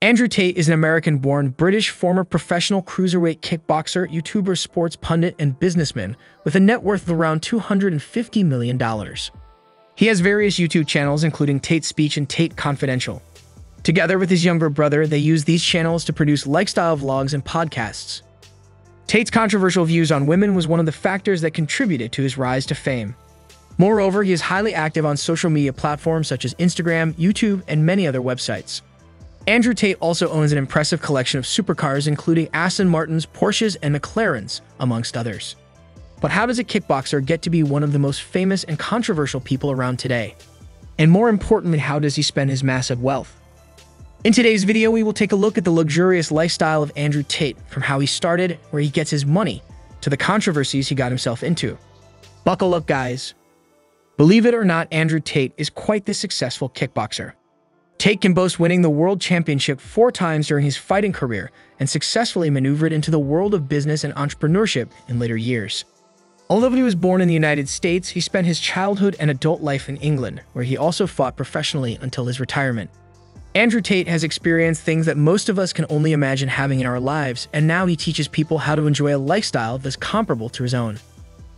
Andrew Tate is an American-born British former professional cruiserweight kickboxer, YouTuber, sports pundit, and businessman with a net worth of around $250 million. He has various YouTube channels, including Tate Speech and Tate Confidential. Together with his younger brother, they use these channels to produce lifestyle vlogs and podcasts. Tate's controversial views on women was one of the factors that contributed to his rise to fame. Moreover, he is highly active on social media platforms such as Instagram, YouTube, and many other websites. Andrew Tate also owns an impressive collection of supercars, including Aston Martins, Porsches, and McLarens, amongst others. But how does a kickboxer get to be one of the most famous and controversial people around today? And more importantly, how does he spend his massive wealth? In today's video, we will take a look at the luxurious lifestyle of Andrew Tate, from how he started, where he gets his money, to the controversies he got himself into. Buckle up, guys. Believe it or not, Andrew Tate is quite the successful kickboxer. Tate can boast winning the world championship 4 times during his fighting career and successfully maneuvered into the world of business and entrepreneurship in later years. Although he was born in the United States, he spent his childhood and adult life in England, where he also fought professionally until his retirement. Andrew Tate has experienced things that most of us can only imagine having in our lives, and now he teaches people how to enjoy a lifestyle that's comparable to his own.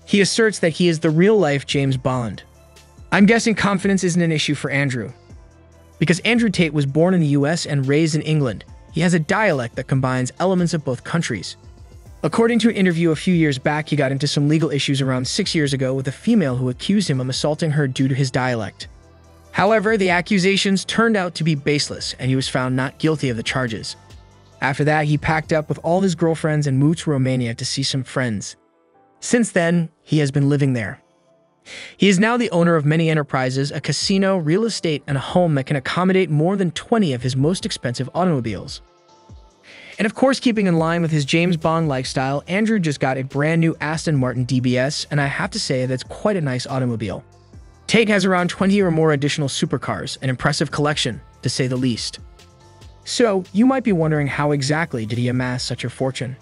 He asserts that he is the real-life James Bond. I'm guessing confidence isn't an issue for Andrew. Because Andrew Tate was born in the US and raised in England, he has a dialect that combines elements of both countries. According to an interview a few years back, he got into some legal issues around 6 years ago with a female who accused him of assaulting her due to his dialect. However, the accusations turned out to be baseless, and he was found not guilty of the charges. After that, he packed up with all his girlfriends and moved to Romania to see some friends. Since then, he has been living there. He is now the owner of many enterprises, a casino, real estate, and a home that can accommodate more than 20 of his most expensive automobiles. And of course, keeping in line with his James Bond lifestyle, Andrew just got a brand new Aston Martin DBS, and I have to say that's quite a nice automobile. Tate has around 20 or more additional supercars, an impressive collection, to say the least. So, you might be wondering, how exactly did he amass such a fortune?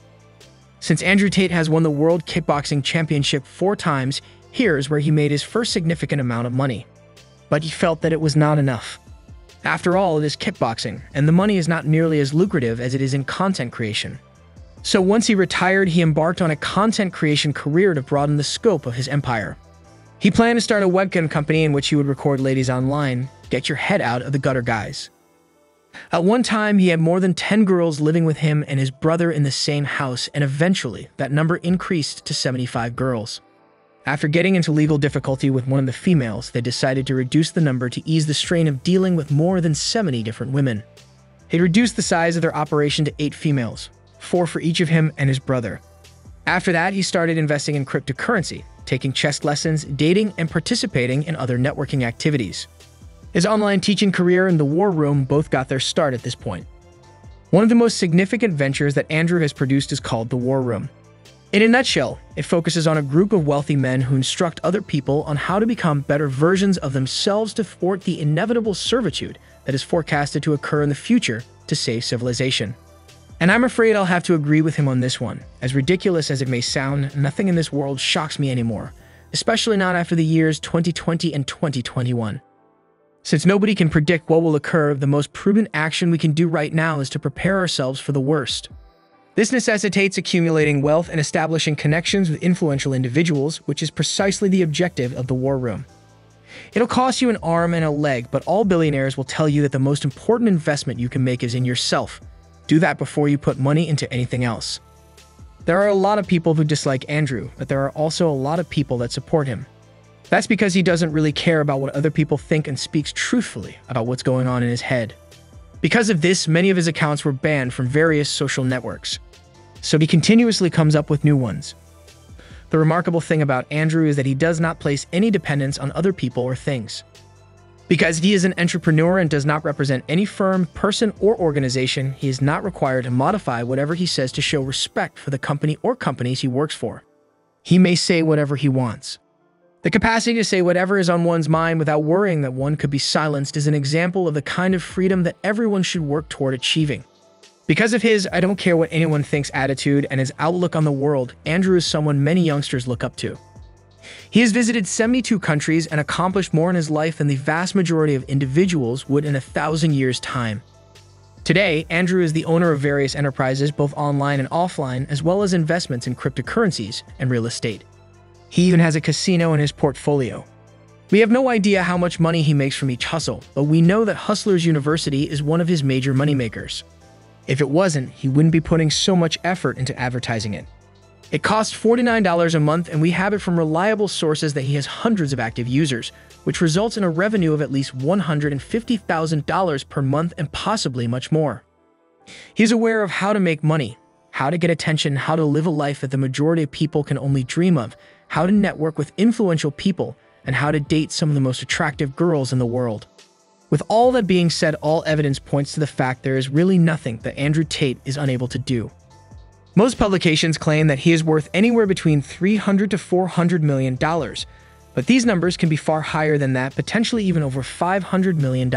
Since Andrew Tate has won the World Kickboxing Championship 4 times, here's where he made his first significant amount of money. But he felt that it was not enough. After all, it is kickboxing, and the money is not nearly as lucrative as it is in content creation. So once he retired, he embarked on a content creation career to broaden the scope of his empire. He planned to start a webcam company in which he would record ladies online. Get your head out of the gutter, guys. At one time, he had more than 10 girls living with him and his brother in the same house, and eventually, that number increased to 75 girls. After getting into legal difficulty with one of the females, they decided to reduce the number to ease the strain of dealing with more than 70 different women. They reduced the size of their operation to 8 females, 4 for each of him and his brother. After that, he started investing in cryptocurrency, taking chess lessons, dating, and participating in other networking activities. His online teaching career and the War Room both got their start at this point. One of the most significant ventures that Andrew has produced is called the War Room. In a nutshell, it focuses on a group of wealthy men who instruct other people on how to become better versions of themselves to thwart the inevitable servitude that is forecasted to occur in the future to save civilization. And I'm afraid I'll have to agree with him on this one. As ridiculous as it may sound, nothing in this world shocks me anymore, especially not after the years 2020 and 2021. Since nobody can predict what will occur, the most prudent action we can do right now is to prepare ourselves for the worst. This necessitates accumulating wealth and establishing connections with influential individuals, which is precisely the objective of the War Room. It'll cost you an arm and a leg, but all billionaires will tell you that the most important investment you can make is in yourself. Do that before you put money into anything else. There are a lot of people who dislike Andrew, but there are also a lot of people that support him. That's because he doesn't really care about what other people think and speaks truthfully about what's going on in his head. Because of this, many of his accounts were banned from various social networks. So he continuously comes up with new ones. The remarkable thing about Andrew is that he does not place any dependence on other people or things. Because he is an entrepreneur and does not represent any firm, person, or organization, he is not required to modify whatever he says to show respect for the company or companies he works for. He may say whatever he wants. The capacity to say whatever is on one's mind without worrying that one could be silenced is an example of the kind of freedom that everyone should work toward achieving. Because of his "I don't care what anyone thinks" attitude and his outlook on the world, Andrew is someone many youngsters look up to. He has visited 72 countries and accomplished more in his life than the vast majority of individuals would in 1,000 years' time. Today, Andrew is the owner of various enterprises, both online and offline, as well as investments in cryptocurrencies and real estate. He even has a casino in his portfolio. We have no idea how much money he makes from each hustle, but we know that Hustlers University is one of his major moneymakers. If it wasn't, he wouldn't be putting so much effort into advertising it. It costs $49 a month, and we have it from reliable sources that he has hundreds of active users, which results in a revenue of at least $150,000 per month and possibly much more. He's aware of how to make money, how to get attention, how to live a life that the majority of people can only dream of, how to network with influential people, and how to date some of the most attractive girls in the world. With all that being said, all evidence points to the fact there is really nothing that Andrew Tate is unable to do. Most publications claim that he is worth anywhere between $300 to $400 million, but these numbers can be far higher than that, potentially even over $500 million.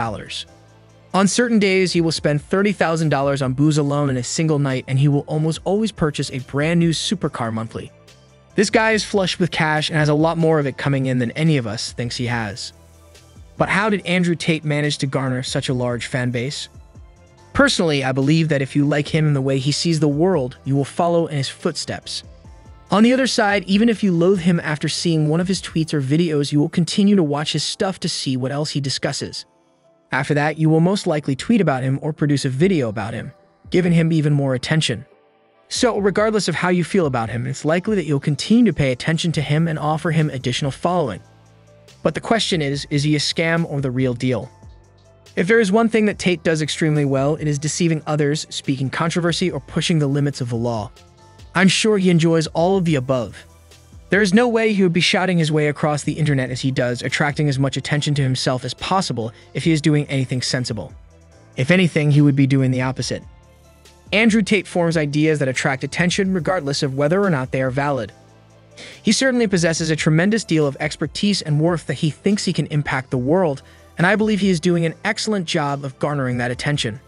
On certain days, he will spend $30,000 on booze alone in a single night, and he will almost always purchase a brand new supercar monthly. This guy is flush with cash and has a lot more of it coming in than any of us thinks he has. But how did Andrew Tate manage to garner such a large fan base? Personally, I believe that if you like him and the way he sees the world, you will follow in his footsteps. On the other side, even if you loathe him after seeing one of his tweets or videos, you will continue to watch his stuff to see what else he discusses. After that, you will most likely tweet about him or produce a video about him, giving him even more attention. So, regardless of how you feel about him, it's likely that you'll continue to pay attention to him and offer him additional following. But the question is he a scam or the real deal? If there is one thing that Tate does extremely well, it is deceiving others, speaking controversy, or pushing the limits of the law. I'm sure he enjoys all of the above. There is no way he would be shouting his way across the internet as he does, attracting as much attention to himself as possible if he is doing anything sensible. If anything, he would be doing the opposite. Andrew Tate forms ideas that attract attention regardless of whether or not they are valid. He certainly possesses a tremendous deal of expertise and worth that he thinks he can impact the world, and I believe he is doing an excellent job of garnering that attention.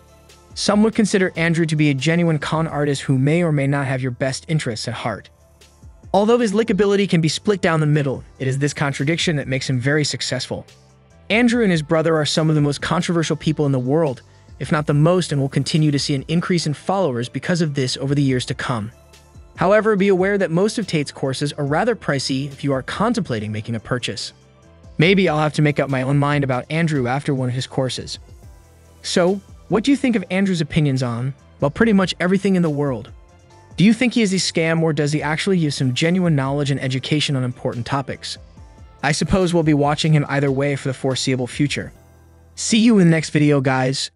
Some would consider Andrew to be a genuine con artist who may or may not have your best interests at heart. Although his lickability can be split down the middle, it is this contradiction that makes him very successful. Andrew and his brother are some of the most controversial people in the world, if not the most, and will continue to see an increase in followers because of this over the years to come. However, be aware that most of Tate's courses are rather pricey if you are contemplating making a purchase. Maybe I'll have to make up my own mind about Andrew after one of his courses. So, what do you think of Andrew's opinions on, well, pretty much everything in the world? Do you think he is a scam, or does he actually give some genuine knowledge and education on important topics? I suppose we'll be watching him either way for the foreseeable future. See you in the next video, guys.